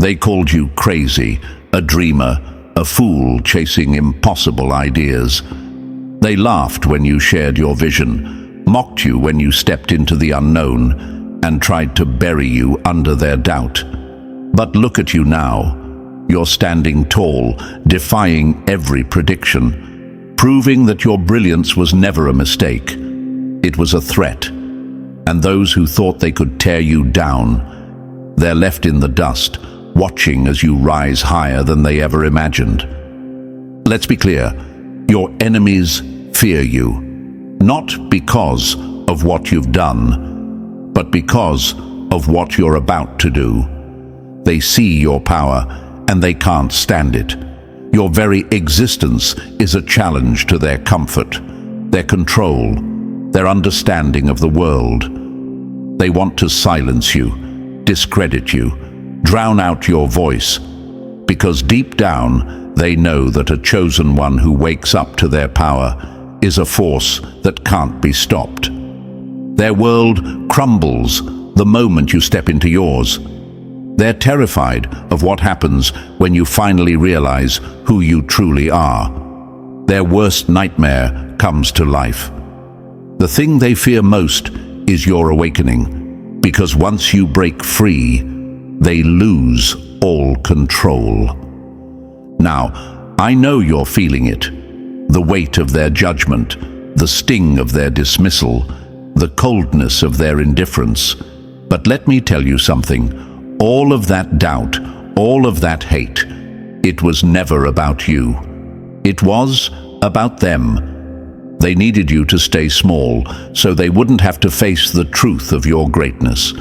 They called you crazy, a dreamer, a fool chasing impossible ideas. They laughed when you shared your vision, mocked you when you stepped into the unknown, and tried to bury you under their doubt. But look at you now. You're standing tall, defying every prediction, proving that your brilliance was never a mistake. It was a threat. And those who thought they could tear you down, they're left in the dust, watching as you rise higher than they ever imagined. Let's be clear, your enemies fear you, not because of what you've done, but because of what you're about to do. They see your power, and they can't stand it. Your very existence is a challenge to their comfort, their control, their understanding of the world. They want to silence you, discredit you, drown out your voice, because deep down they know that a chosen one who wakes up to their power is a force that can't be stopped. Their world crumbles the moment you step into yours. They're terrified of what happens when you finally realize who you truly are. Their worst nightmare comes to life. The thing they fear most is your awakening, because once you break free, they lose all control. Now, I know you're feeling it. The weight of their judgment, the sting of their dismissal, the coldness of their indifference. But let me tell you something. All of that doubt, all of that hate, it was never about you. It was about them. They needed you to stay small, so they wouldn't have to face the truth of your greatness.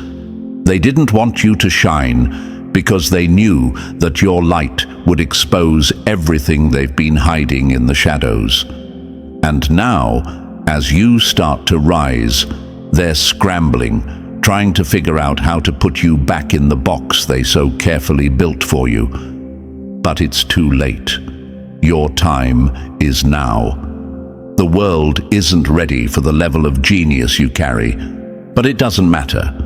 They didn't want you to shine, because they knew that your light would expose everything they've been hiding in the shadows. And now, as you start to rise, they're scrambling, trying to figure out how to put you back in the box they so carefully built for you. But it's too late. Your time is now. The world isn't ready for the level of genius you carry, but it doesn't matter.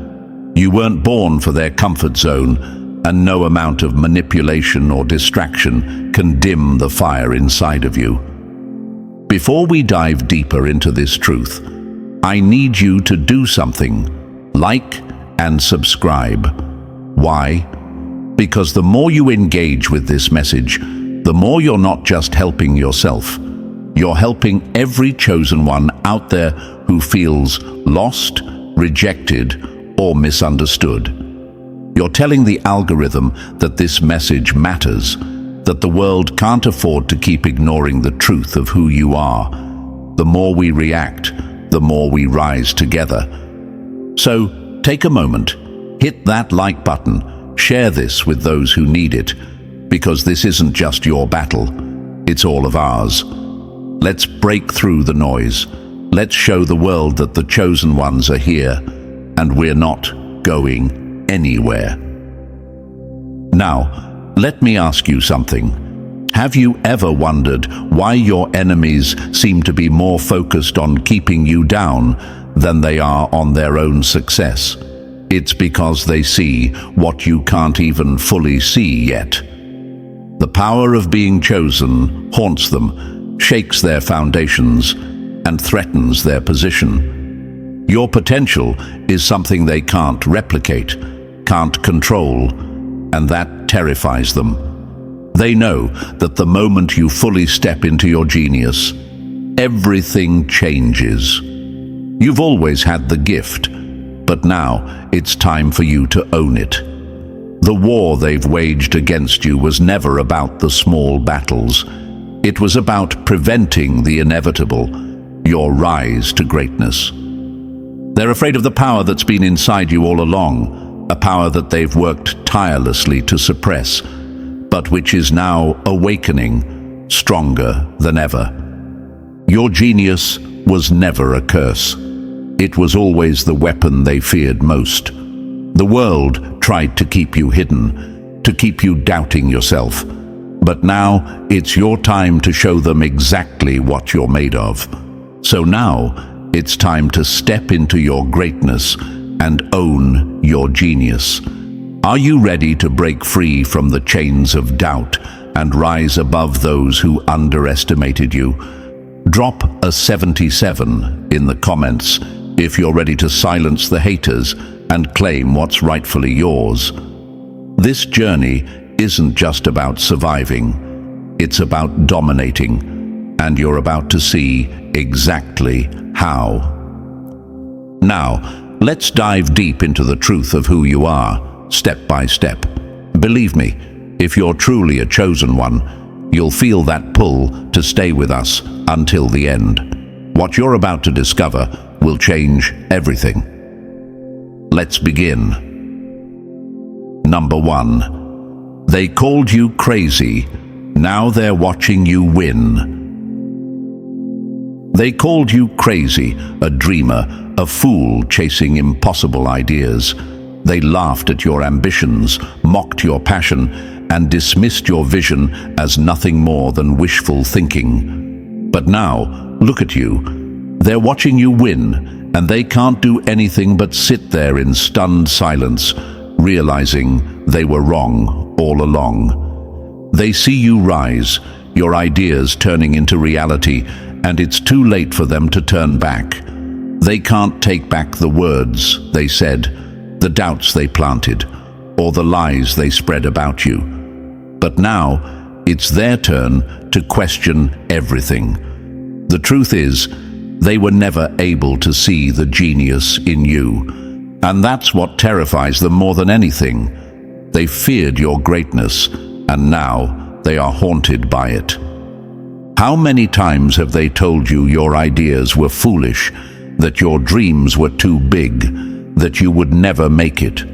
You weren't born for their comfort zone, and no amount of manipulation or distraction can dim the fire inside of you. Before we dive deeper into this truth, I need you to do something. Like and subscribe. Why? Because the more you engage with this message, the more you're not just helping yourself. You're helping every chosen one out there who feels lost, rejected, or misunderstood. You're telling the algorithm that this message matters, that the world can't afford to keep ignoring the truth of who you are. The more we react, the more we rise together. So, take a moment, hit that like button, share this with those who need it, because this isn't just your battle, it's all of ours. Let's break through the noise. Let's show the world that the chosen ones are here, and we're not going anywhere. Now, let me ask you something. Have you ever wondered why your enemies seem to be more focused on keeping you down than they are on their own success? It's because they see what you can't even fully see yet. The power of being chosen haunts them, shakes their foundations, and threatens their position. Your potential is something they can't replicate, can't control, and that terrifies them. They know that the moment you fully step into your genius, everything changes. You've always had the gift, but now it's time for you to own it. The war they've waged against you was never about the small battles. It was about preventing the inevitable, your rise to greatness. They're afraid of the power that's been inside you all along, a power that they've worked tirelessly to suppress, but which is now awakening, stronger than ever. Your genius was never a curse. It was always the weapon they feared most. The world tried to keep you hidden, to keep you doubting yourself. But now it's your time to show them exactly what you're made of. So now it's time to step into your greatness and own your genius. Are you ready to break free from the chains of doubt and rise above those who underestimated you? Drop a 77 in the comments if you're ready to silence the haters and claim what's rightfully yours. This journey isn't just about surviving, it's about dominating, and you're about to see exactly how. Now, let's dive deep into the truth of who you are, step by step. Believe me, if you're truly a chosen one, you'll feel that pull to stay with us until the end. What you're about to discover will change everything. Let's begin. Number 1. They called you crazy. Now they're watching you win. They called you crazy, a dreamer, a fool chasing impossible ideas. They laughed at your ambitions, mocked your passion, and dismissed your vision as nothing more than wishful thinking. But now, look at you. They're watching you win, and they can't do anything but sit there in stunned silence, realizing they were wrong all along. They see you rise, your ideas turning into reality, and it's too late for them to turn back. They can't take back the words they said, the doubts they planted, or the lies they spread about you. But now, it's their turn to question everything. The truth is, they were never able to see the genius in you, and that's what terrifies them more than anything. They feared your greatness, and now they are haunted by it. How many times have they told you your ideas were foolish, that your dreams were too big, that you would never make it?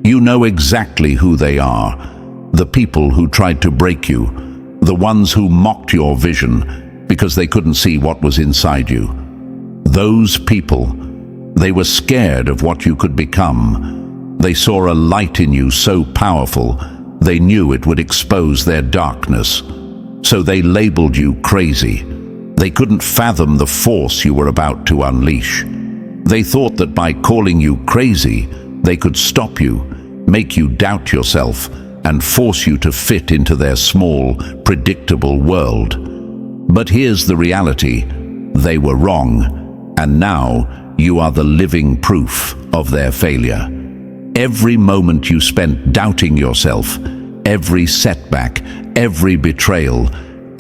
You know exactly who they are, the people who tried to break you, the ones who mocked your vision because they couldn't see what was inside you. Those people, they were scared of what you could become. They saw a light in you so powerful, they knew it would expose their darkness. So they labeled you crazy. They couldn't fathom the force you were about to unleash. They thought that by calling you crazy, they could stop you, make you doubt yourself, and force you to fit into their small, predictable world. But here's the reality. They were wrong, and now you are the living proof of their failure. Every moment you spent doubting yourself, every setback, every betrayal,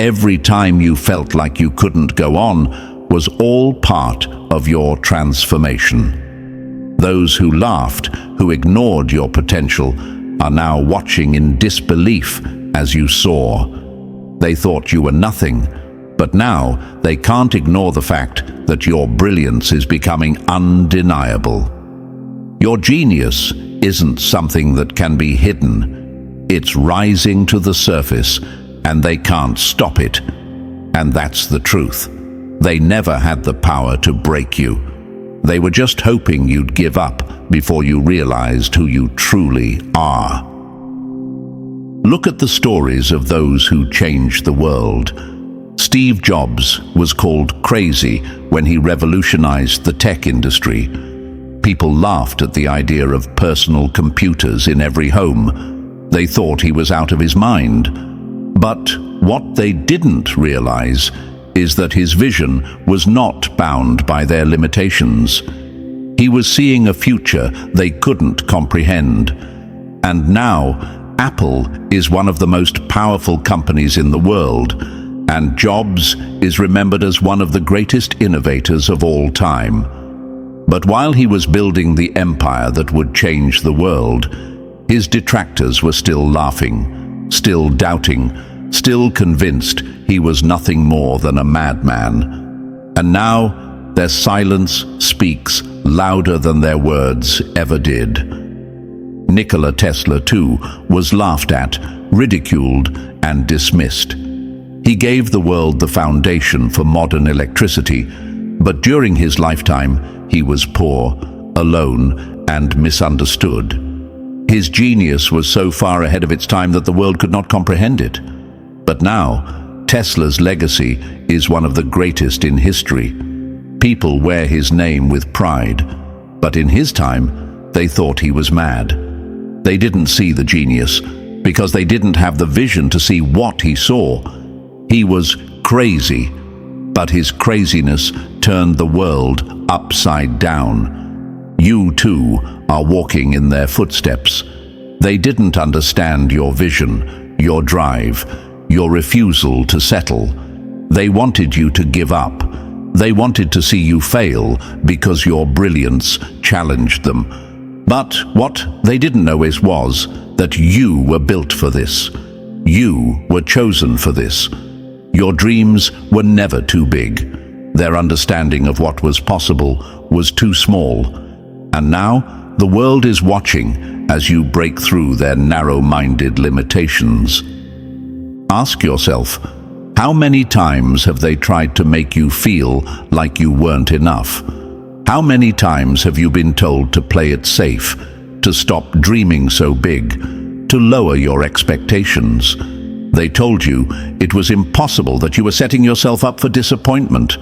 every time you felt like you couldn't go on, was all part of your transformation. Those who laughed, who ignored your potential, are now watching in disbelief as you soar. They thought you were nothing, but now they can't ignore the fact that your brilliance is becoming undeniable. Your genius isn't something that can be hidden. It's rising to the surface, and they can't stop it. And that's the truth. They never had the power to break you. They were just hoping you'd give up before you realized who you truly are. Look at the stories of those who changed the world. Steve Jobs was called crazy when he revolutionized the tech industry. People laughed at the idea of personal computers in every home. They thought he was out of his mind. But what they didn't realize is that his vision was not bound by their limitations. He was seeing a future they couldn't comprehend. And now, Apple is one of the most powerful companies in the world, and Jobs is remembered as one of the greatest innovators of all time. But while he was building the empire that would change the world, his detractors were still laughing, still doubting, still convinced he was nothing more than a madman. And now, their silence speaks louder than their words ever did. Nikola Tesla, too, was laughed at, ridiculed, and dismissed. He gave the world the foundation for modern electricity, but during his lifetime, he was poor, alone, and misunderstood. His genius was so far ahead of its time that the world could not comprehend it. But now, Tesla's legacy is one of the greatest in history. People wear his name with pride, but in his time, they thought he was mad. They didn't see the genius because they didn't have the vision to see what he saw. He was crazy, but his craziness turned the world upside down. You too are walking in their footsteps. They didn't understand your vision, your drive, your refusal to settle. They wanted you to give up. They wanted to see you fail because your brilliance challenged them. But what they didn't know was that you were built for this. You were chosen for this. Your dreams were never too big. Their understanding of what was possible was too small. And now the world is watching as you break through their narrow-minded limitations. Ask yourself, how many times have they tried to make you feel like you weren't enough? How many times have you been told to play it safe, to stop dreaming so big, to lower your expectations? They told you it was impossible, that you were setting yourself up for disappointment.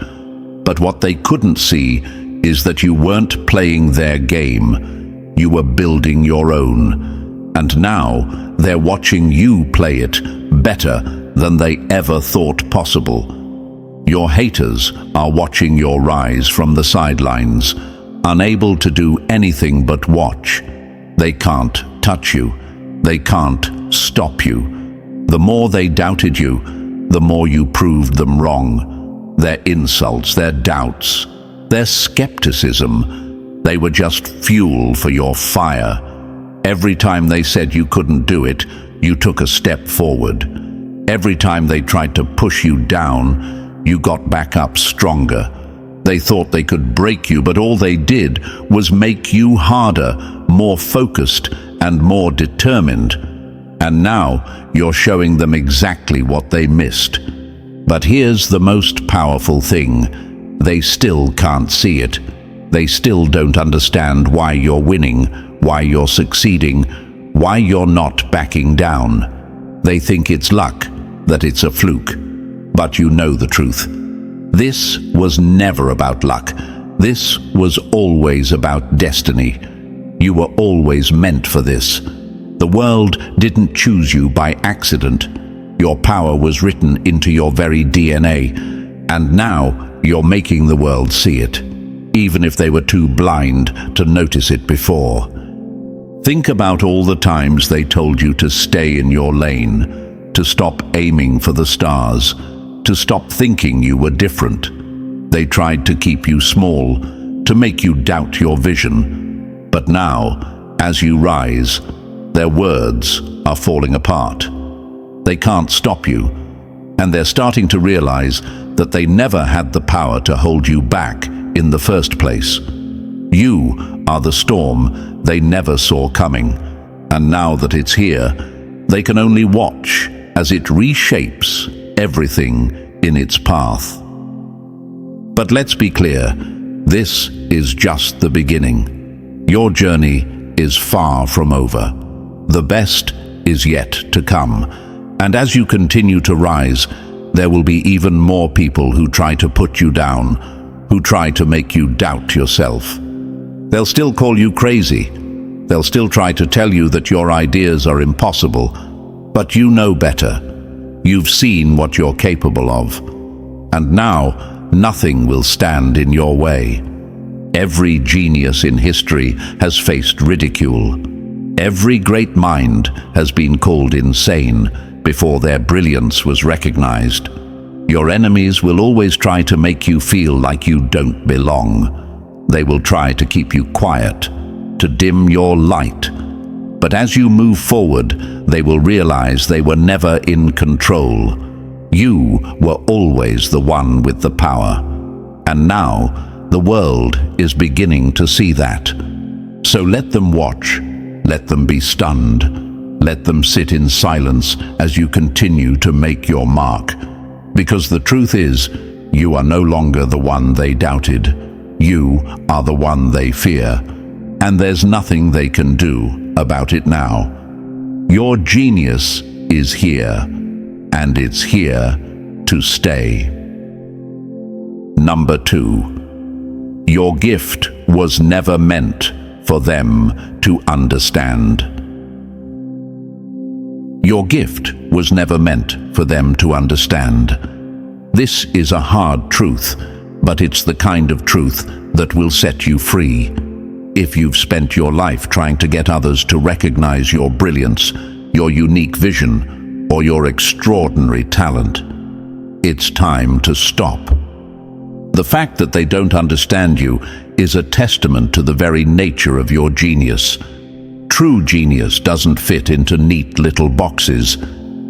But what they couldn't see is that you weren't playing their game. You were building your own. And now they're watching you play it better than they ever thought possible. Your haters are watching your rise from the sidelines, unable to do anything but watch. They can't touch you. They can't stop you. The more they doubted you, the more you proved them wrong. Their insults, their doubts, their skepticism, they were just fuel for your fire. Every time they said you couldn't do it, you took a step forward. Every time they tried to push you down, you got back up stronger. They thought they could break you, but all they did was make you harder, more focused, and more determined. And now you're showing them exactly what they missed. But here's the most powerful thing. They still can't see it. They still don't understand why you're winning, why you're succeeding, why you're not backing down. They think it's luck, that it's a fluke. But you know the truth. This was never about luck. This was always about destiny. You were always meant for this. The world didn't choose you by accident. Your power was written into your very DNA. And now you're making the world see it, even if they were too blind to notice it before. Think about all the times they told you to stay in your lane, to stop aiming for the stars, to stop thinking you were different. They tried to keep you small, to make you doubt your vision. But now, as you rise, their words are falling apart. They can't stop you, and they're starting to realize that they never had the power to hold you back in the first place. You are the storm they never saw coming, and now that it's here, they can only watch as it reshapes everything in its path. But let's be clear, this is just the beginning. Your journey is far from over. The best is yet to come. And as you continue to rise, there will be even more people who try to put you down, who try to make you doubt yourself. They'll still call you crazy. They'll still try to tell you that your ideas are impossible. But you know better. You've seen what you're capable of. And now, nothing will stand in your way. Every genius in history has faced ridicule. Every great mind has been called insane before their brilliance was recognized. Your enemies will always try to make you feel like you don't belong. They will try to keep you quiet, to dim your light. But as you move forward, they will realize they were never in control. You were always the one with the power. And now, the world is beginning to see that. So let them watch. Let them be stunned. Let them sit in silence as you continue to make your mark. Because the truth is, you are no longer the one they doubted. You are the one they fear. And there's nothing they can do about it now. Your genius is here, and it's here to stay. Number 2. Your gift was never meant for them to understand. Your gift was never meant for them to understand. This is a hard truth, but it's the kind of truth that will set you free. If you've spent your life trying to get others to recognize your brilliance, your unique vision, or your extraordinary talent, it's time to stop. The fact that they don't understand you is a testament to the very nature of your genius. True genius doesn't fit into neat little boxes.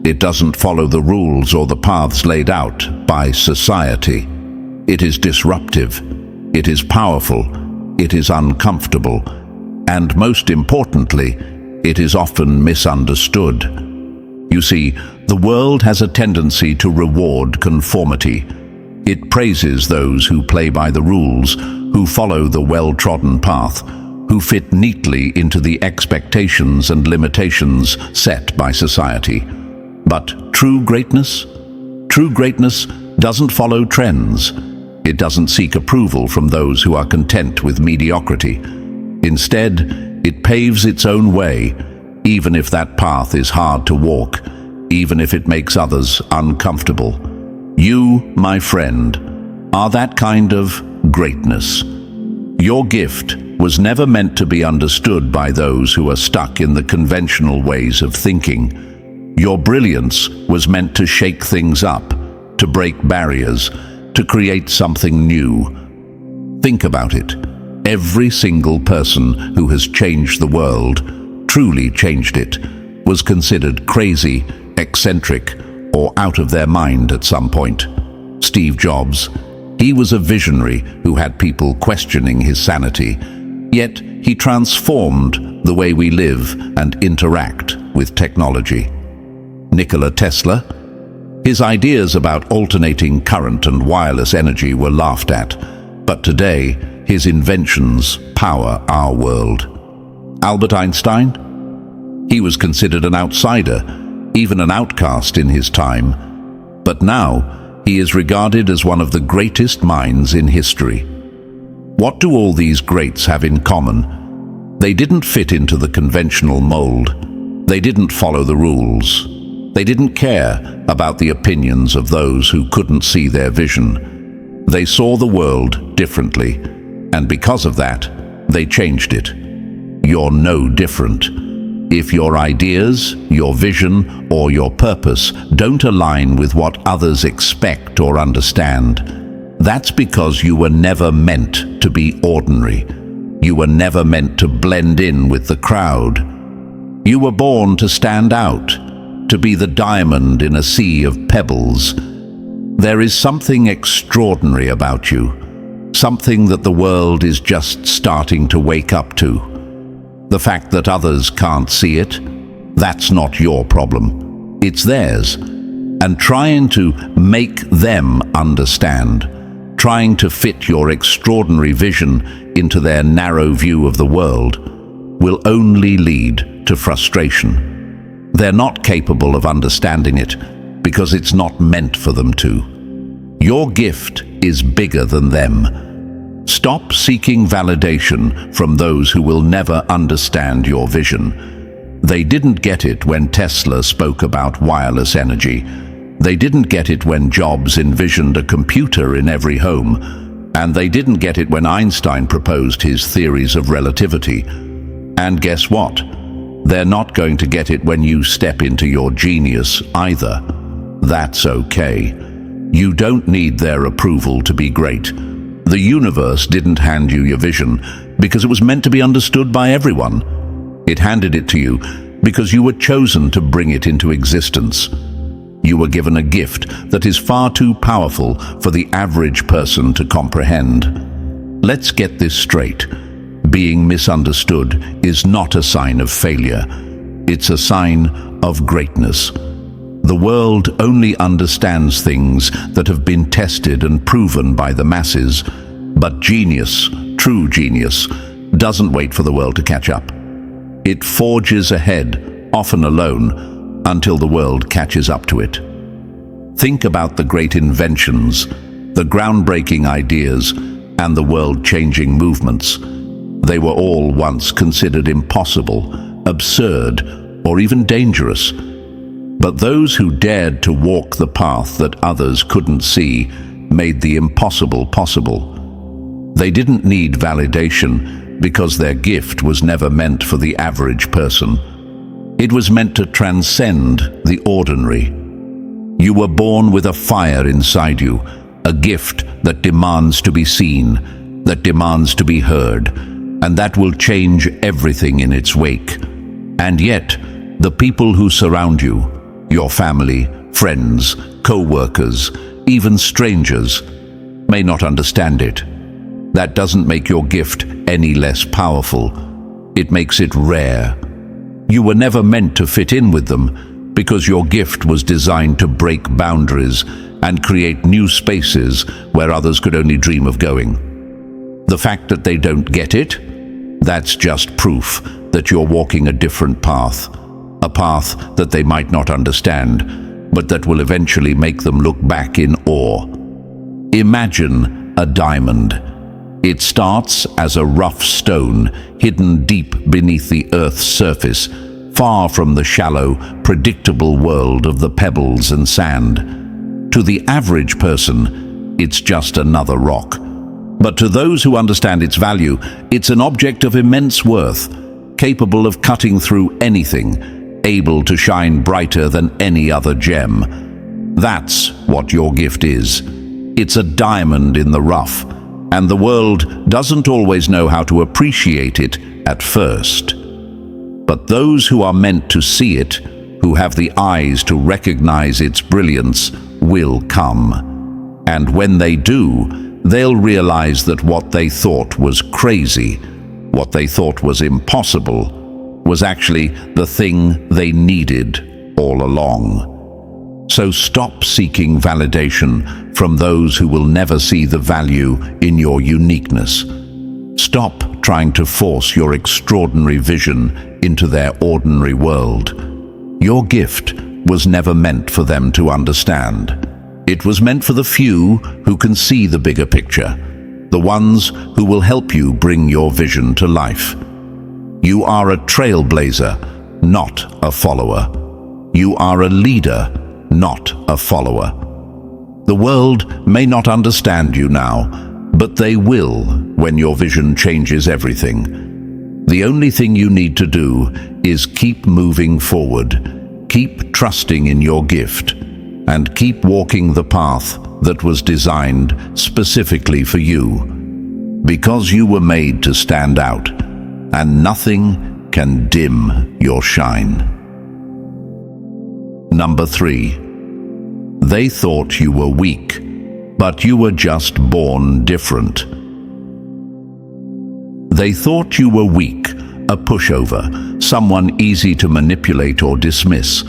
It doesn't follow the rules or the paths laid out by society. It is disruptive. It is powerful. It is uncomfortable. And most importantly, it is often misunderstood. You see, the world has a tendency to reward conformity. It praises those who play by the rules, who follow the well-trodden path, who fit neatly into the expectations and limitations set by society. But true greatness doesn't follow trends. It doesn't seek approval from those who are content with mediocrity. Instead, it paves its own way, even if that path is hard to walk, even if it makes others uncomfortable. You, my friend, are that kind of greatness. Your gift was never meant to be understood by those who are stuck in the conventional ways of thinking. Your brilliance was meant to shake things up, to break barriers, to create something new. Think about it. Every single person who has changed the world, truly changed it, was considered crazy, eccentric, or out of their mind at some point. Steve Jobs, he was a visionary who had people questioning his sanity, yet he transformed the way we live and interact with technology. Nikola Tesla, his ideas about alternating current and wireless energy were laughed at, but today his inventions power our world. Albert Einstein, he was considered an outsider, even an outcast in his time, but now he is regarded as one of the greatest minds in history. What do all these greats have in common? They didn't fit into the conventional mold. They didn't follow the rules. They didn't care about the opinions of those who couldn't see their vision. They saw the world differently, and because of that, they changed it. You're no different. If your ideas, your vision, or your purpose don't align with what others expect or understand, that's because you were never meant to be ordinary. You were never meant to blend in with the crowd. You were born to stand out, to be the diamond in a sea of pebbles. There is something extraordinary about you, something that the world is just starting to wake up to. The fact that others can't see it, that's not your problem. It's theirs. And trying to make them understand, trying to fit your extraordinary vision into their narrow view of the world, will only lead to frustration. They're not capable of understanding it because it's not meant for them to. Your gift is bigger than them. Stop seeking validation from those who will never understand your vision. They didn't get it when Tesla spoke about wireless energy. They didn't get it when Jobs envisioned a computer in every home. And they didn't get it when Einstein proposed his theories of relativity. And guess what? They're not going to get it when you step into your genius either. That's okay. You don't need their approval to be great. The universe didn't hand you your vision because it was meant to be understood by everyone. It handed it to you because you were chosen to bring it into existence. You were given a gift that is far too powerful for the average person to comprehend. Let's get this straight. Being misunderstood is not a sign of failure. It's a sign of greatness. The world only understands things that have been tested and proven by the masses, but genius, true genius, doesn't wait for the world to catch up. It forges ahead, often alone, until the world catches up to it. Think about the great inventions, the groundbreaking ideas, and the world-changing movements. They were all once considered impossible, absurd, or even dangerous. But those who dared to walk the path that others couldn't see made the impossible possible. They didn't need validation because their gift was never meant for the average person. It was meant to transcend the ordinary. You were born with a fire inside you, a gift that demands to be seen, that demands to be heard, and that will change everything in its wake. And yet, the people who surround you, your family, friends, co-workers, even strangers, may not understand it. That doesn't make your gift any less powerful. It makes it rare. You were never meant to fit in with them because your gift was designed to break boundaries and create new spaces where others could only dream of going. The fact that they don't get it, that's just proof that you're walking a different path, a path that they might not understand, but that will eventually make them look back in awe. Imagine a diamond. It starts as a rough stone, hidden deep beneath the Earth's surface, far from the shallow, predictable world of the pebbles and sand. To the average person, it's just another rock. But to those who understand its value, it's an object of immense worth, capable of cutting through anything, able to shine brighter than any other gem. That's what your gift is. It's a diamond in the rough, and the world doesn't always know how to appreciate it at first. But those who are meant to see it, who have the eyes to recognize its brilliance, will come. And when they do, they'll realize that what they thought was crazy, what they thought was impossible, was actually the thing they needed all along. So stop seeking validation from those who will never see the value in your uniqueness. Stop trying to force your extraordinary vision into their ordinary world. Your gift was never meant for them to understand. It was meant for the few who can see the bigger picture, the ones who will help you bring your vision to life. You are a trailblazer, not a follower. You are a leader, not a follower. The world may not understand you now, but they will when your vision changes everything. The only thing you need to do is keep moving forward, keep trusting in your gift, and keep walking the path that was designed specifically for you. Because you were made to stand out, and nothing can dim your shine. Number 3. They thought you were weak, but you were just born different. They thought you were weak, a pushover, someone easy to manipulate or dismiss.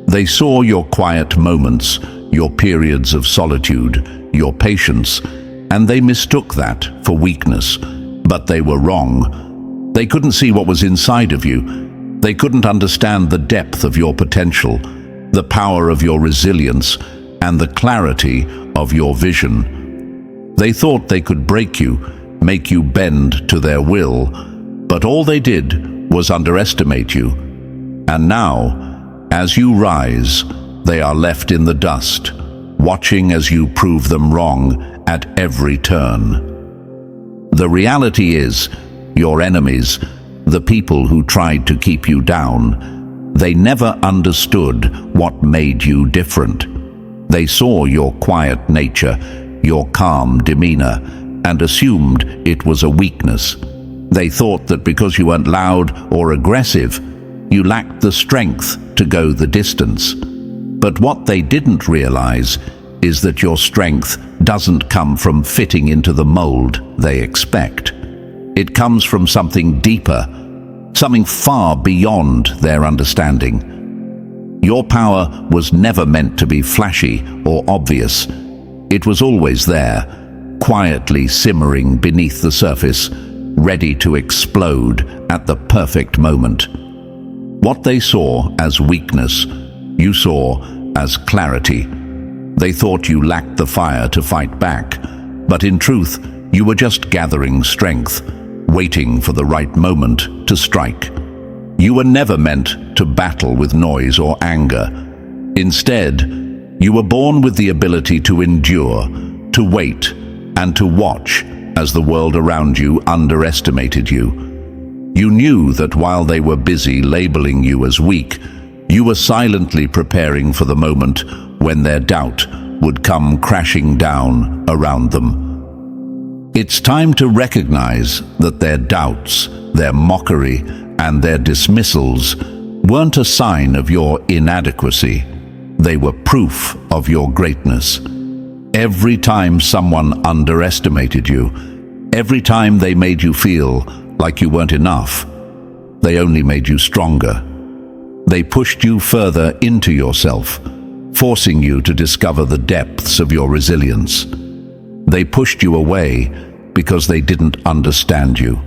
They saw your quiet moments, your periods of solitude, your patience, and they mistook that for weakness. But they were wrong. They couldn't see what was inside of you. They couldn't understand the depth of your potential, the power of your resilience, and the clarity of your vision. They thought they could break you, make you bend to their will, but all they did was underestimate you. And now, as you rise, they are left in the dust, watching as you prove them wrong at every turn. The reality is, your enemies, the people who tried to keep you down, they never understood what made you different. They saw your quiet nature, your calm demeanor, and assumed it was a weakness. They thought that because you weren't loud or aggressive, you lacked the strength to go the distance. But what they didn't realize is that your strength doesn't come from fitting into the mold they expect. It comes from something deeper, something far beyond their understanding. Your power was never meant to be flashy or obvious. It was always there, quietly simmering beneath the surface, ready to explode at the perfect moment. What they saw as weakness, you saw as clarity. They thought you lacked the fire to fight back, but in truth, you were just gathering strength, waiting for the right moment to strike. You were never meant to battle with noise or anger. Instead, you were born with the ability to endure, to wait, and to watch as the world around you underestimated you. You knew that while they were busy labeling you as weak, you were silently preparing for the moment when their doubt would come crashing down around them. It's time to recognize that their doubts, their mockery, and their dismissals weren't a sign of your inadequacy. They were proof of your greatness. Every time someone underestimated you, every time they made you feel like you weren't enough, they only made you stronger. They pushed you further into yourself, forcing you to discover the depths of your resilience. They pushed you away because they didn't understand you.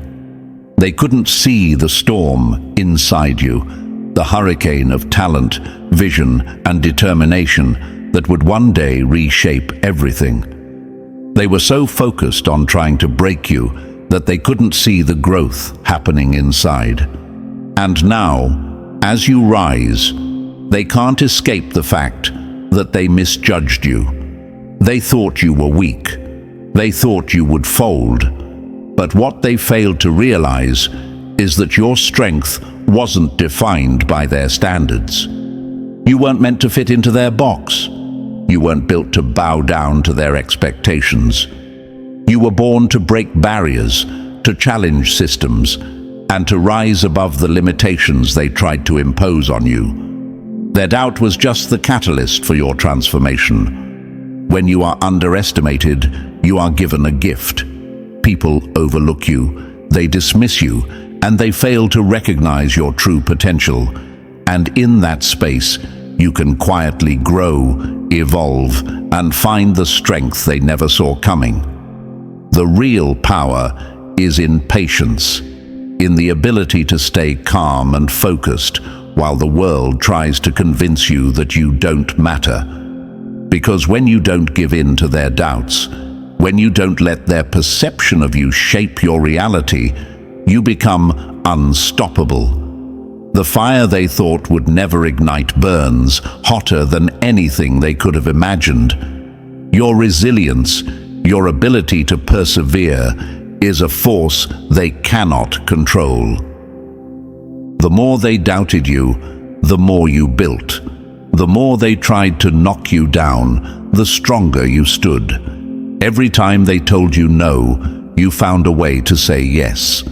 They couldn't see the storm inside you, the hurricane of talent, vision, and determination that would one day reshape everything. They were so focused on trying to break you that they couldn't see the growth happening inside. And now, as you rise, they can't escape the fact that they misjudged you. They thought you were weak. They thought you would fold. But what they failed to realize is that your strength wasn't defined by their standards. You weren't meant to fit into their box. You weren't built to bow down to their expectations. You were born to break barriers, to challenge systems, and to rise above the limitations they tried to impose on you. Their doubt was just the catalyst for your transformation. When you are underestimated, you are given a gift. People overlook you, they dismiss you, and they fail to recognize your true potential. And in that space, you can quietly grow, evolve, and find the strength they never saw coming. The real power is in patience, in the ability to stay calm and focused while the world tries to convince you that you don't matter. Because when you don't give in to their doubts, when you don't let their perception of you shape your reality, you become unstoppable. The fire they thought would never ignite burns hotter than anything they could have imagined. Your resilience, your ability to persevere, is a force they cannot control. The more they doubted you, the more you built. The more they tried to knock you down, the stronger you stood. Every time they told you no, you found a way to say yes.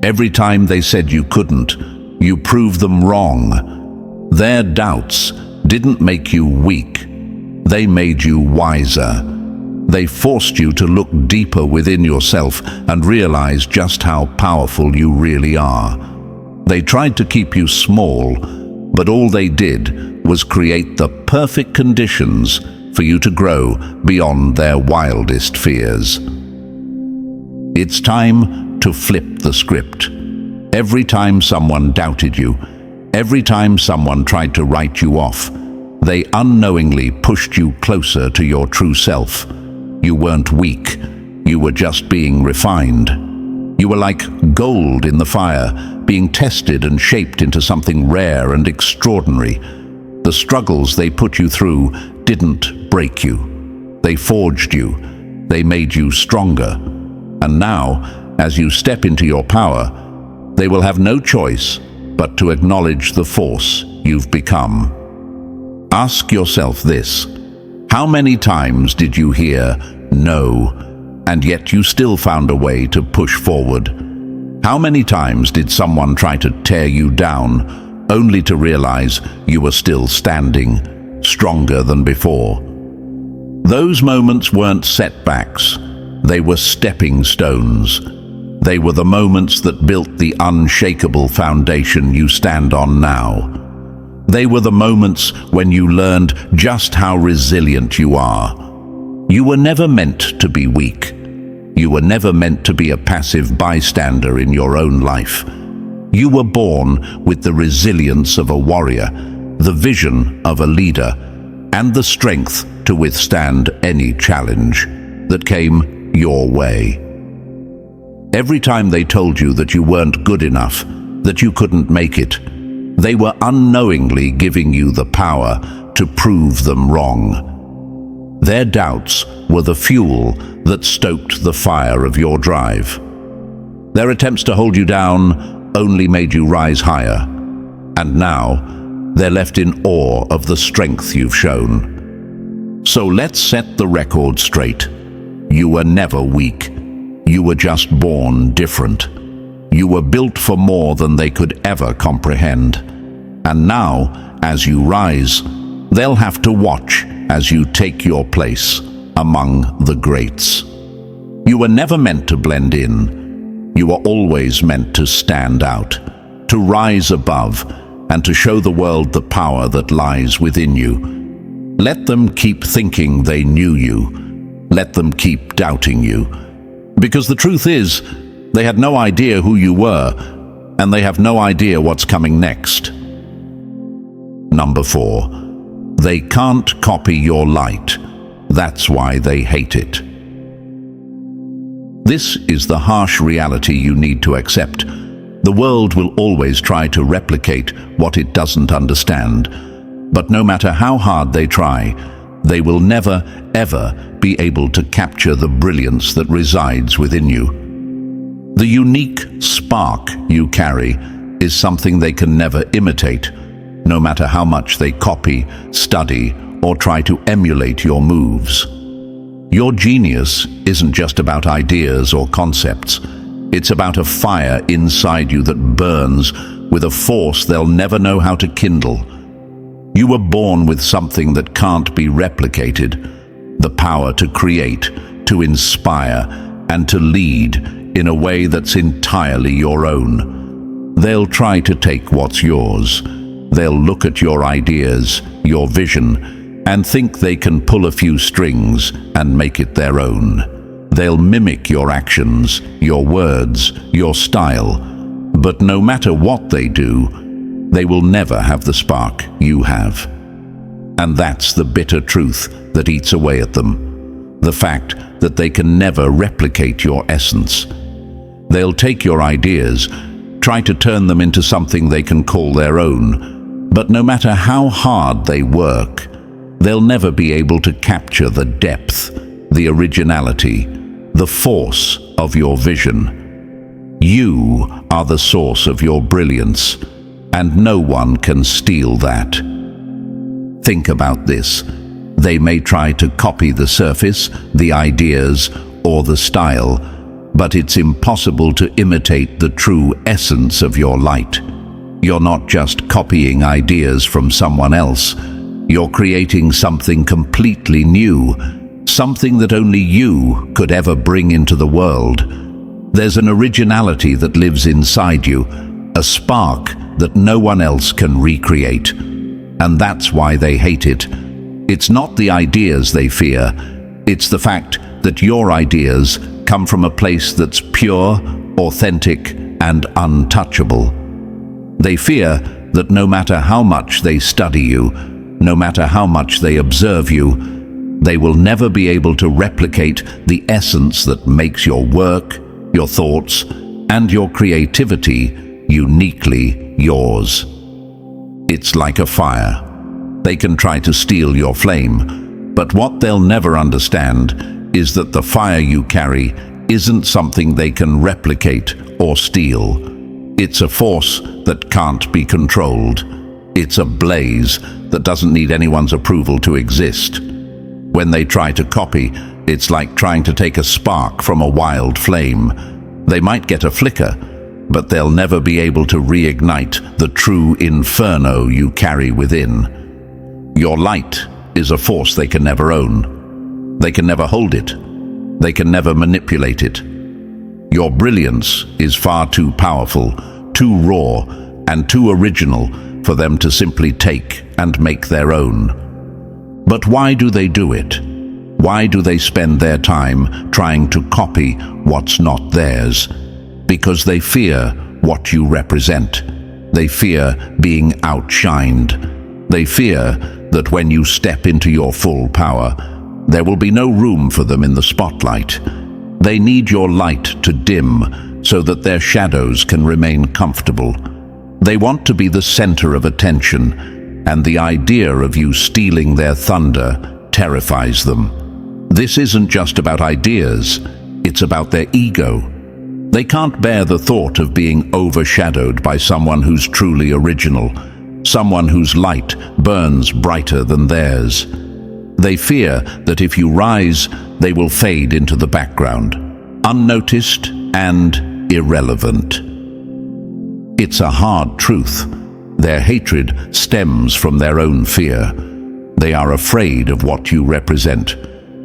Every time they said you couldn't, you proved them wrong. Their doubts didn't make you weak. They made you wiser. They forced you to look deeper within yourself and realize just how powerful you really are. They tried to keep you small, but all they did was create the perfect conditions for you to grow beyond their wildest fears. It's time to flip the script. Every time someone doubted you, every time someone tried to write you off, they unknowingly pushed you closer to your true self. You weren't weak, you were just being refined. You were like gold in the fire, being tested and shaped into something rare and extraordinary. The struggles they put you through didn't break you. They forged you. They made you stronger. And now, as you step into your power, they will have no choice but to acknowledge the force you've become. Ask yourself this: how many times did you hear no, and yet you still found a way to push forward? How many times did someone try to tear you down, only to realize you were still standing, stronger than before? Those moments weren't setbacks. They were stepping stones. They were the moments that built the unshakable foundation you stand on now. They were the moments when you learned just how resilient you are. You were never meant to be weak. You were never meant to be a passive bystander in your own life. You were born with the resilience of a warrior, the vision of a leader, and the strength to withstand any challenge that came your way. Every time they told you that you weren't good enough, that you couldn't make it, they were unknowingly giving you the power to prove them wrong. Their doubts were the fuel that stoked the fire of your drive. Their attempts to hold you down only made you rise higher. And now, they're left in awe of the strength you've shown. So let's set the record straight. You were never weak. You were just born different. You were built for more than they could ever comprehend. And now, as you rise, they'll have to watch as you take your place among the greats. You were never meant to blend in. You were always meant to stand out, to rise above, and to show the world the power that lies within you. Let them keep thinking they knew you. Let them keep doubting you. Because the truth is, they had no idea who you were, and they have no idea what's coming next. Number 4, they can't copy your light. That's why they hate it. This is the harsh reality you need to accept. The world will always try to replicate what it doesn't understand. But no matter how hard they try, they will never, ever be able to capture the brilliance that resides within you. The unique spark you carry is something they can never imitate, no matter how much they copy, study, or try to emulate your moves. Your genius isn't just about ideas or concepts. It's about a fire inside you that burns with a force they'll never know how to kindle. You were born with something that can't be replicated, the power to create, to inspire, and to lead in a way that's entirely your own. They'll try to take what's yours. They'll look at your ideas, your vision, and think they can pull a few strings and make it their own. They'll mimic your actions, your words, your style. But no matter what they do, they will never have the spark you have. And that's the bitter truth that eats away at them. The fact that they can never replicate your essence. They'll take your ideas, try to turn them into something they can call their own. But no matter how hard they work, they'll never be able to capture the depth, the originality, the force of your vision. You are the source of your brilliance, and no one can steal that. Think about this. They may try to copy the surface, the ideas, or the style, but it's impossible to imitate the true essence of your light. You're not just copying ideas from someone else. You're creating something completely new, something that only you could ever bring into the world. There's an originality that lives inside you, a spark that no one else can recreate. And that's why they hate it. It's not the ideas they fear. It's the fact that your ideas come from a place that's pure, authentic, and untouchable. They fear that no matter how much they study you, no matter how much they observe you, they will never be able to replicate the essence that makes your work, your thoughts, and your creativity uniquely yours. It's like a fire. They can try to steal your flame, but what they'll never understand is that the fire you carry isn't something they can replicate or steal. It's a force that can't be controlled. It's a blaze that doesn't need anyone's approval to exist. When they try to copy, it's like trying to take a spark from a wild flame. They might get a flicker, but they'll never be able to reignite the true inferno you carry within. Your light is a force they can never own. They can never hold it. They can never manipulate it. Your brilliance is far too powerful, too raw, and too original for them to simply take and make their own. But why do they do it? Why do they spend their time trying to copy what's not theirs? Because they fear what you represent. They fear being outshined. They fear that when you step into your full power, there will be no room for them in the spotlight. They need your light to dim so that their shadows can remain comfortable. They want to be the center of attention, and the idea of you stealing their thunder terrifies them. This isn't just about ideas, it's about their ego. They can't bear the thought of being overshadowed by someone who's truly original, someone whose light burns brighter than theirs. They fear that if you rise, they will fade into the background, unnoticed and irrelevant. It's a hard truth. Their hatred stems from their own fear. They are afraid of what you represent.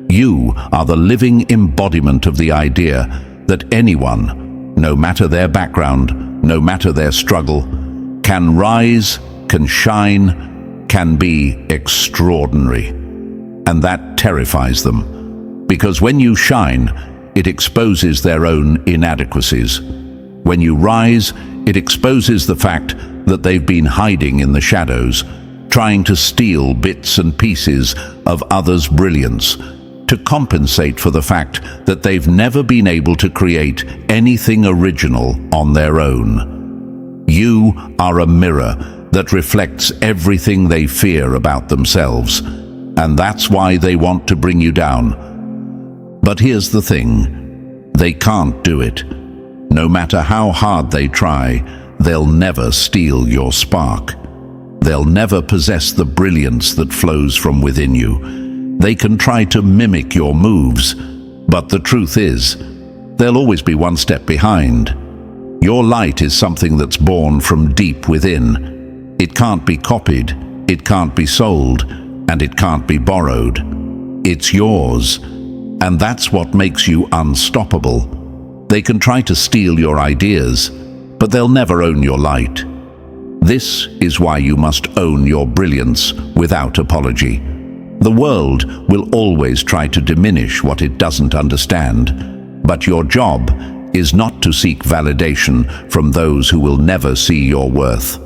You are the living embodiment of the idea that anyone, no matter their background, no matter their struggle, can rise, can shine, can be extraordinary. And that terrifies them, because when you shine, it exposes their own inadequacies. When you rise, it exposes the fact that they've been hiding in the shadows, trying to steal bits and pieces of others' brilliance, to compensate for the fact that they've never been able to create anything original on their own. You are a mirror that reflects everything they fear about themselves, and that's why they want to bring you down. But here's the thing, they can't do it. No matter how hard they try, they'll never steal your spark. They'll never possess the brilliance that flows from within you. They can try to mimic your moves, but the truth is, they'll always be one step behind. Your light is something that's born from deep within. It can't be copied, it can't be sold, and it can't be borrowed. It's yours, and that's what makes you unstoppable. They can try to steal your ideas, but they'll never own your light. This is why you must own your brilliance without apology. The world will always try to diminish what it doesn't understand, but your job is not to seek validation from those who will never see your worth.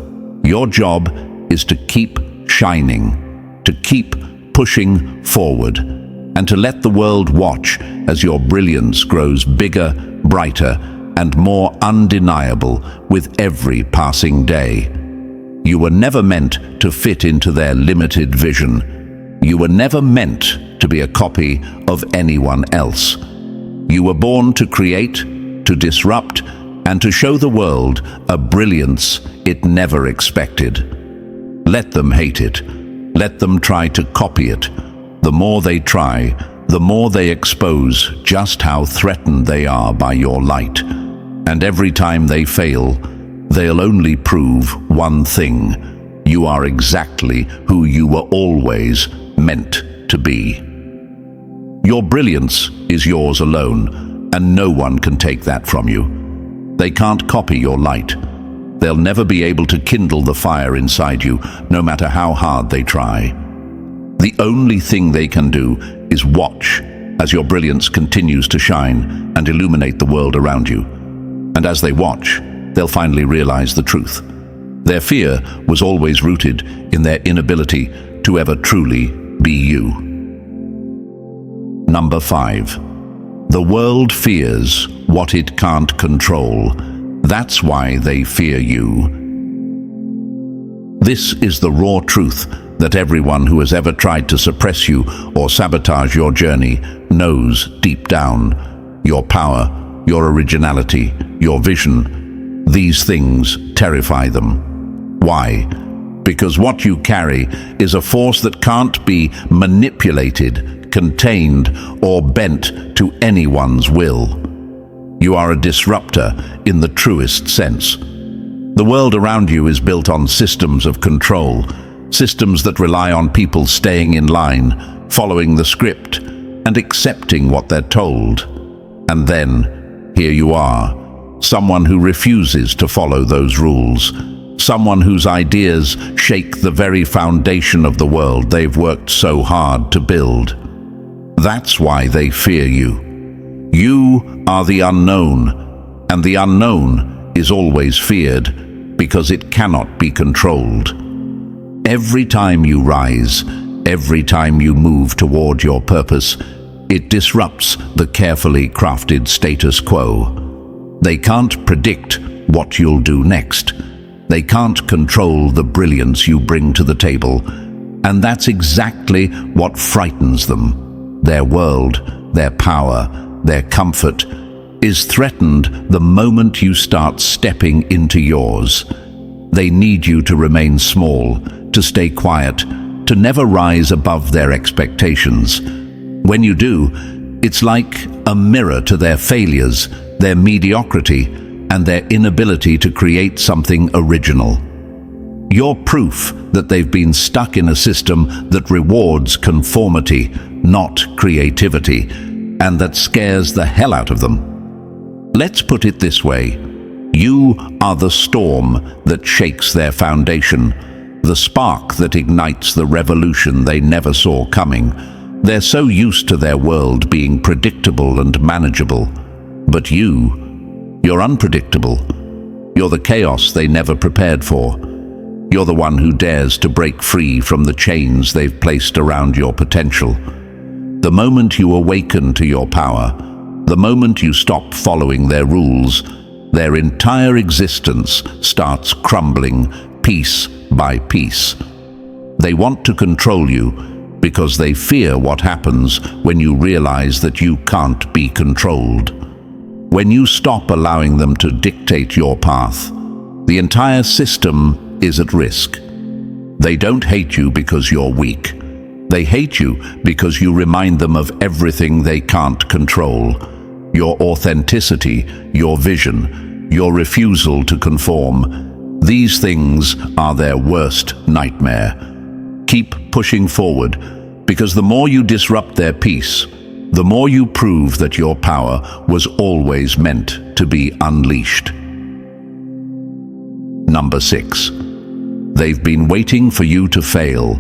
Your job is to keep shining, to keep pushing forward, and to let the world watch as your brilliance grows bigger, brighter, and more undeniable with every passing day. You were never meant to fit into their limited vision. You were never meant to be a copy of anyone else. You were born to create, to disrupt, and to show the world a brilliance it never expected. Let them hate it. Let them try to copy it. The more they try, the more they expose just how threatened they are by your light. And every time they fail, they'll only prove one thing: you are exactly who you were always meant to be. Your brilliance is yours alone, and no one can take that from you. They can't copy your light. They'll never be able to kindle the fire inside you, no matter how hard they try. The only thing they can do is watch as your brilliance continues to shine and illuminate the world around you. And as they watch, they'll finally realize the truth. Their fear was always rooted in their inability to ever truly be you. Number 5. The world fears what it can't control. That's why they fear you. This is the raw truth that everyone who has ever tried to suppress you or sabotage your journey knows deep down. Your power, your originality, your vision, these things terrify them. Why? Because what you carry is a force that can't be manipulated, contained, or bent to anyone's will. You are a disruptor in the truest sense. The world around you is built on systems of control, systems that rely on people staying in line, following the script, and accepting what they're told. And then, here you are, someone who refuses to follow those rules, someone whose ideas shake the very foundation of the world they've worked so hard to build. That's why they fear you. You are the unknown, and the unknown is always feared because it cannot be controlled. Every time you rise, every time you move toward your purpose, it disrupts the carefully crafted status quo. They can't predict what you'll do next. They can't control the brilliance you bring to the table, and that's exactly what frightens them. Their world, their power, their comfort is threatened the moment you start stepping into yours. They need you to remain small, to stay quiet, to never rise above their expectations. When you do, it's like a mirror to their failures, their mediocrity, and their inability to create something original. You're proof that they've been stuck in a system that rewards conformity, not creativity, and that scares the hell out of them. Let's put it this way. You are the storm that shakes their foundation, the spark that ignites the revolution they never saw coming. They're so used to their world being predictable and manageable. But you're unpredictable. You're the chaos they never prepared for. You're the one who dares to break free from the chains they've placed around your potential. The moment you awaken to your power, the moment you stop following their rules, their entire existence starts crumbling piece by piece. They want to control you because they fear what happens when you realize that you can't be controlled. When you stop allowing them to dictate your path, the entire system is at risk. They don't hate you because you're weak. They hate you because you remind them of everything they can't control. Your authenticity, your vision, your refusal to conform. These things are their worst nightmare. Keep pushing forward, because the more you disrupt their peace, the more you prove that your power was always meant to be unleashed. Number 6. They've been waiting for you to fail,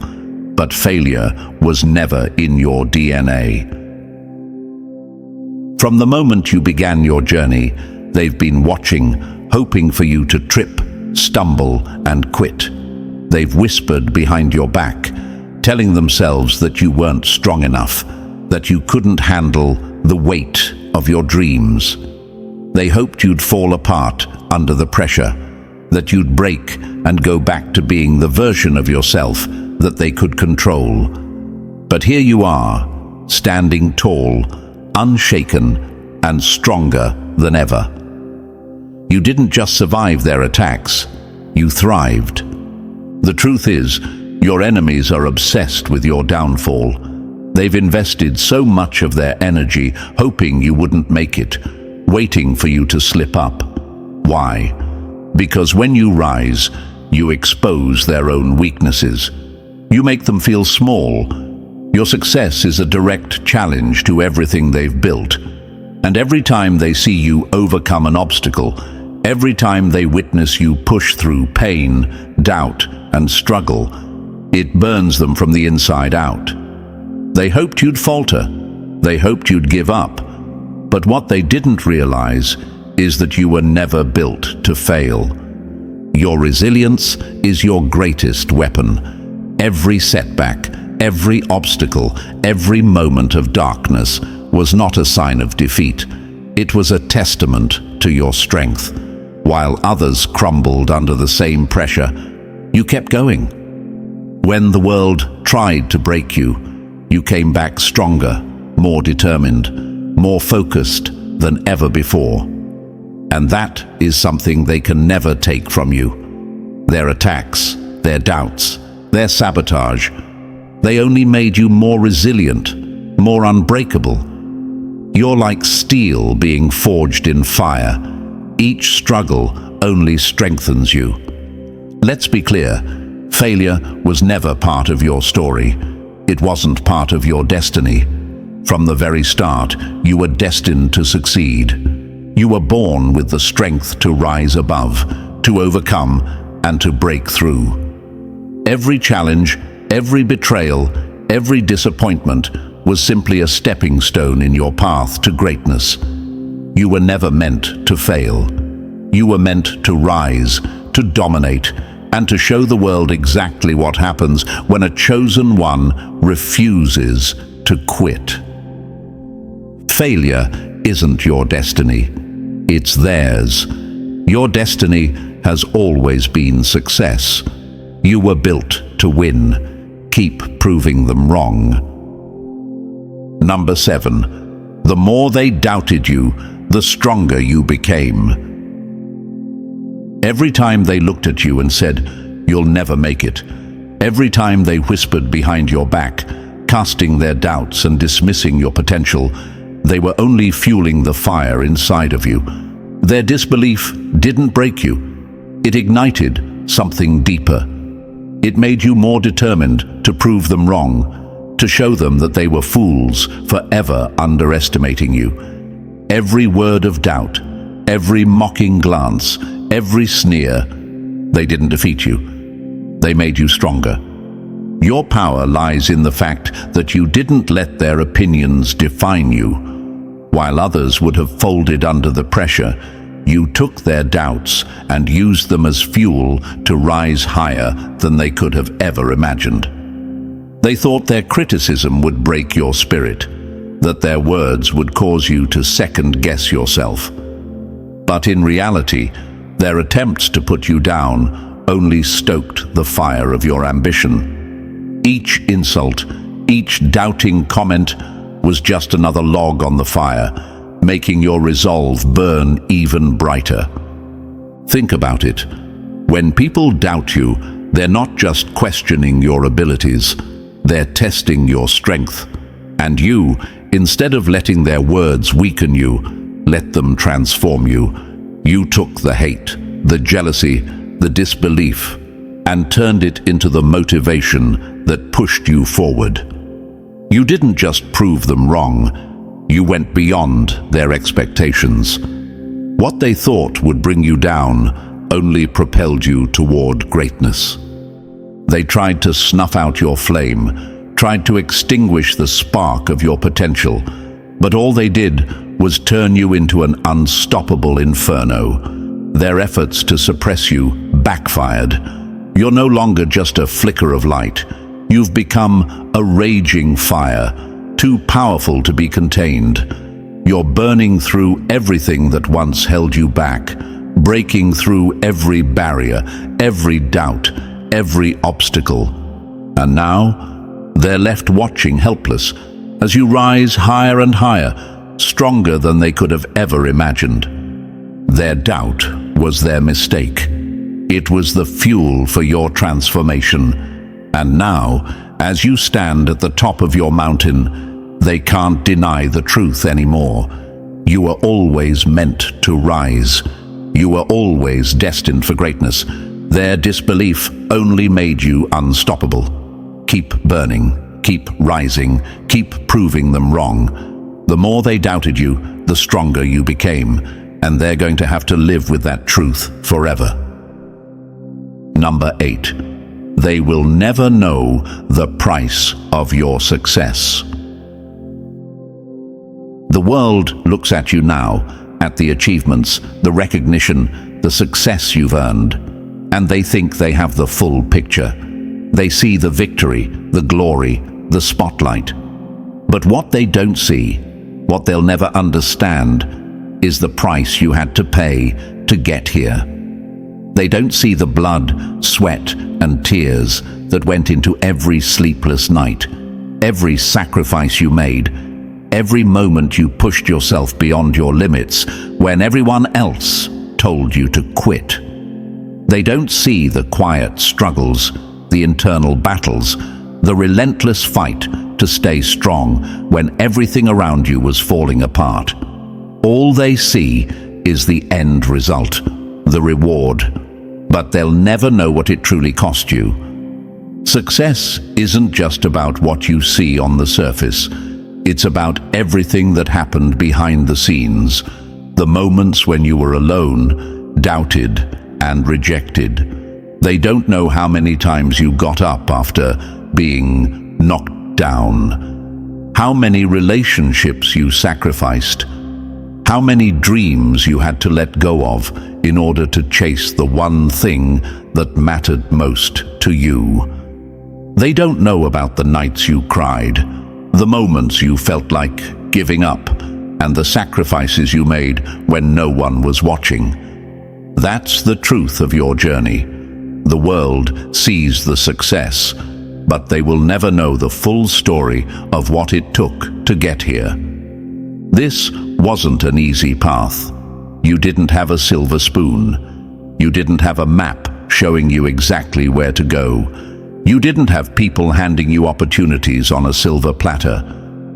but failure was never in your DNA. From the moment you began your journey, they've been watching, hoping for you to trip, stumble, and quit. They've whispered behind your back, telling themselves that you weren't strong enough, that you couldn't handle the weight of your dreams. They hoped you'd fall apart under the pressure, that you'd break and go back to being the version of yourself that they could control. But here you are, standing tall, unshaken, and stronger than ever. You didn't just survive their attacks, you thrived. The truth is, your enemies are obsessed with your downfall. They've invested so much of their energy hoping you wouldn't make it, waiting for you to slip up. Why? Because when you rise, you expose their own weaknesses. You make them feel small. Your success is a direct challenge to everything they've built. And every time they see you overcome an obstacle, every time they witness you push through pain, doubt, and struggle, it burns them from the inside out. They hoped you'd falter. They hoped you'd give up. But what they didn't realize is that you were never built to fail. Your resilience is your greatest weapon. Every setback, every obstacle, every moment of darkness was not a sign of defeat. It was a testament to your strength. While others crumbled under the same pressure, you kept going. When the world tried to break you, you came back stronger, more determined, more focused than ever before. And that is something they can never take from you. Their attacks, their doubts, their sabotage, they only made you more resilient, more unbreakable. You're like steel being forged in fire. Each struggle only strengthens you. Let's be clear, failure was never part of your story. It wasn't part of your destiny. From the very start, you were destined to succeed. You were born with the strength to rise above, to overcome, and to break through. Every challenge, every betrayal, every disappointment was simply a stepping stone in your path to greatness. You were never meant to fail. You were meant to rise, to dominate, and to show the world exactly what happens when a chosen one refuses to quit. Failure isn't your destiny. It's theirs. Your destiny has always been success. You were built to win. Keep proving them wrong. Number 7. The more they doubted you, the stronger you became. Every time they looked at you and said, "You'll never make it," every time they whispered behind your back, casting their doubts and dismissing your potential, they were only fueling the fire inside of you. Their disbelief didn't break you. It ignited something deeper. It made you more determined to prove them wrong, to show them that they were fools for ever underestimating you. Every word of doubt, every mocking glance, every sneer, they didn't defeat you. They made you stronger. Your power lies in the fact that you didn't let their opinions define you. While others would have folded under the pressure, you took their doubts and used them as fuel to rise higher than they could have ever imagined. They thought their criticism would break your spirit, that their words would cause you to second-guess yourself. But in reality, their attempts to put you down only stoked the fire of your ambition. Each insult, each doubting comment was just another log on the fire, making your resolve burn even brighter. Think about it. When people doubt you, they're not just questioning your abilities, they're testing your strength. And you, instead of letting their words weaken you, let them transform you. You took the hate, the jealousy, the disbelief, and turned it into the motivation that pushed you forward. You didn't just prove them wrong, you went beyond their expectations. What they thought would bring you down only propelled you toward greatness. They tried to snuff out your flame, tried to extinguish the spark of your potential, but all they did was turn you into an unstoppable inferno. Their efforts to suppress you backfired. You're no longer just a flicker of light. You've become a raging fire, too powerful to be contained. You're burning through everything that once held you back, breaking through every barrier, every doubt, every obstacle. And now, they're left watching helpless as you rise higher and higher, stronger than they could have ever imagined. Their doubt was their mistake. It was the fuel for your transformation. And now, as you stand at the top of your mountain, they can't deny the truth anymore. You were always meant to rise. You were always destined for greatness. Their disbelief only made you unstoppable. Keep burning, keep rising, keep proving them wrong. The more they doubted you, the stronger you became, and they're going to have to live with that truth forever. Number 8. They will never know the price of your success. The world looks at you now, at the achievements, the recognition, the success you've earned, and they think they have the full picture. They see the victory, the glory, the spotlight. But what they don't see, what they'll never understand, is the price you had to pay to get here. They don't see the blood, sweat, and tears that went into every sleepless night, every sacrifice you made, every moment you pushed yourself beyond your limits when everyone else told you to quit. They don't see the quiet struggles, the internal battles, the relentless fight to stay strong when everything around you was falling apart. All they see is the end result, the reward, but they'll never know what it truly cost you. Success isn't just about what you see on the surface. It's about everything that happened behind the scenes, the moments when you were alone, doubted, and rejected. They don't know how many times you got up after being knocked down, how many relationships you sacrificed, how many dreams you had to let go of in order to chase the one thing that mattered most to you. They don't know about the nights you cried, the moments you felt like giving up, and the sacrifices you made when no one was watching. That's the truth of your journey. The world sees the success, but they will never know the full story of what it took to get here. This wasn't an easy path. You didn't have a silver spoon. You didn't have a map showing you exactly where to go. You didn't have people handing you opportunities on a silver platter.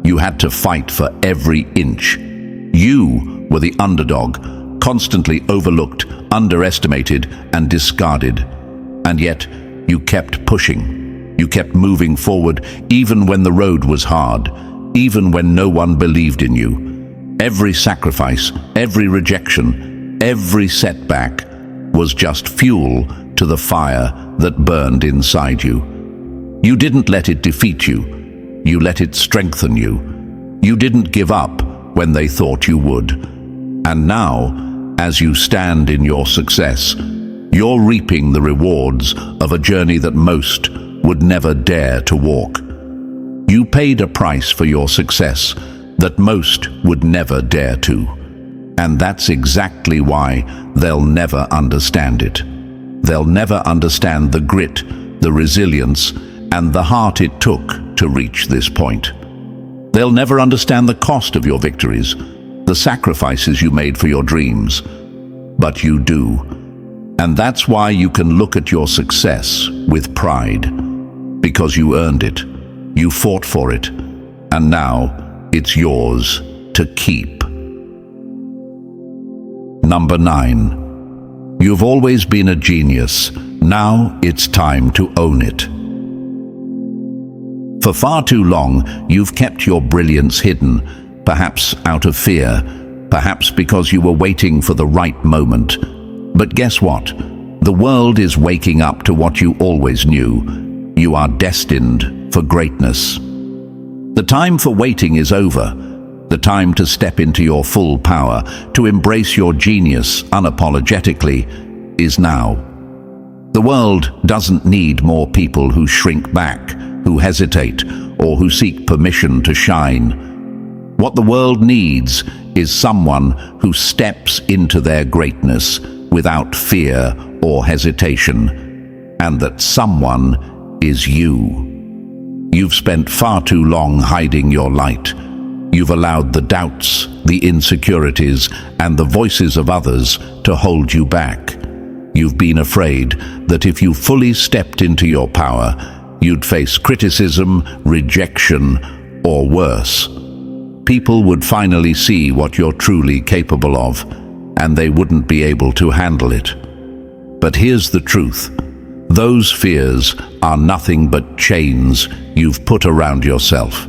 You had to fight for every inch. You were the underdog, constantly overlooked, underestimated, and discarded. And yet, you kept pushing. You kept moving forward, even when the road was hard, even when no one believed in you. Every sacrifice, every rejection, every setback was just fuel to the fire that burned inside you. You didn't let it defeat you. You let it strengthen you. You didn't give up when they thought you would. And now, as you stand in your success, you're reaping the rewards of a journey that most would never dare to walk. You paid a price for your success that most would never dare to. And that's exactly why they'll never understand it. They'll never understand the grit, the resilience, and the heart it took to reach this point. They'll never understand the cost of your victories, the sacrifices you made for your dreams. But you do. And that's why you can look at your success with pride. Because you earned it. You fought for it. And now it's yours to keep. Number 9. You've always been a genius. Now it's time to own it. For far too long, you've kept your brilliance hidden, perhaps out of fear, perhaps because you were waiting for the right moment. But guess what? The world is waking up to what you always knew. You are destined for greatness. The time for waiting is over. The time to step into your full power, to embrace your genius unapologetically, is now. The world doesn't need more people who shrink back, who hesitate, or who seek permission to shine. What the world needs is someone who steps into their greatness without fear or hesitation, and that someone is you. You've spent far too long hiding your light. You've allowed the doubts, the insecurities, and the voices of others to hold you back. You've been afraid that if you fully stepped into your power, you'd face criticism, rejection, or worse. People would finally see what you're truly capable of, and they wouldn't be able to handle it. But here's the truth. Those fears are nothing but chains you've put around yourself.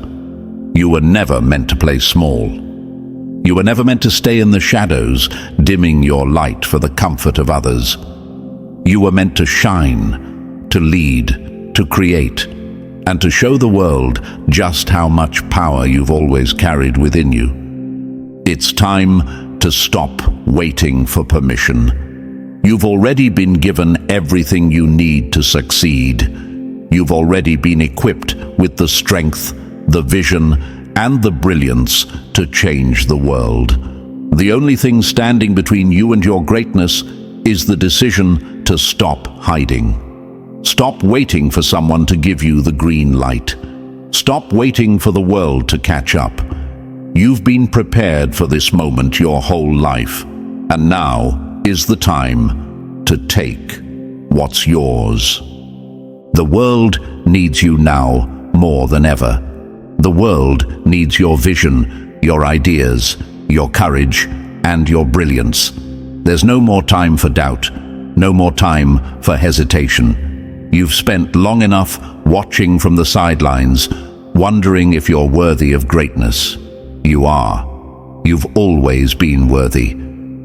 You were never meant to play small. You were never meant to stay in the shadows, dimming your light for the comfort of others. You were meant to shine, to lead, to create, and to show the world just how much power you've always carried within you. It's time to stop waiting for permission. You've already been given everything you need to succeed. You've already been equipped with the strength, the vision, and the brilliance to change the world. The only thing standing between you and your greatness is the decision to stop hiding. Stop waiting for someone to give you the green light. Stop waiting for the world to catch up. You've been prepared for this moment your whole life, and now is the time to take what's yours. The world needs you now more than ever. The world needs your vision, your ideas, your courage, and your brilliance. There's no more time for doubt, no more time for hesitation. You've spent long enough watching from the sidelines, wondering if you're worthy of greatness. You are. You've always been worthy.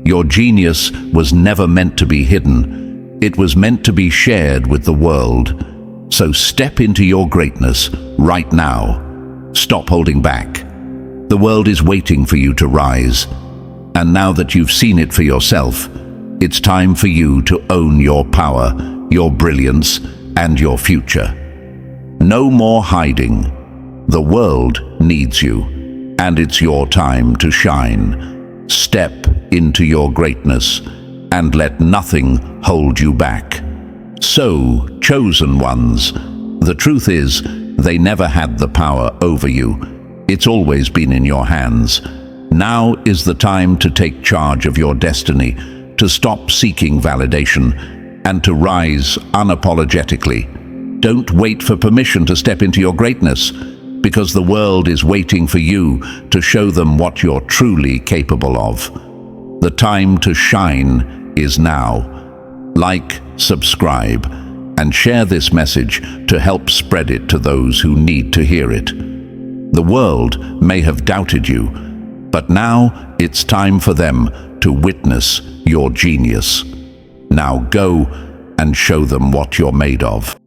Your genius was never meant to be hidden. It was meant to be shared with the world. So step into your greatness right now. Stop holding back. The world is waiting for you to rise. And now that you've seen it for yourself, it's time for you to own your power, your brilliance, and your future. No more hiding. The world needs you, and it's your time to shine. Step into your greatness. and let nothing hold you back. So, chosen ones, the truth is, they never had the power over you. It's always been in your hands. Now is the time to take charge of your destiny, to stop seeking validation, and to rise unapologetically. Don't wait for permission to step into your greatness, because the world is waiting for you to show them what you're truly capable of. The time to shine is now. Like, subscribe, and share this message to help spread it to those who need to hear it. The world may have doubted you, but now it's time for them to witness your genius. Now go and show them what you're made of.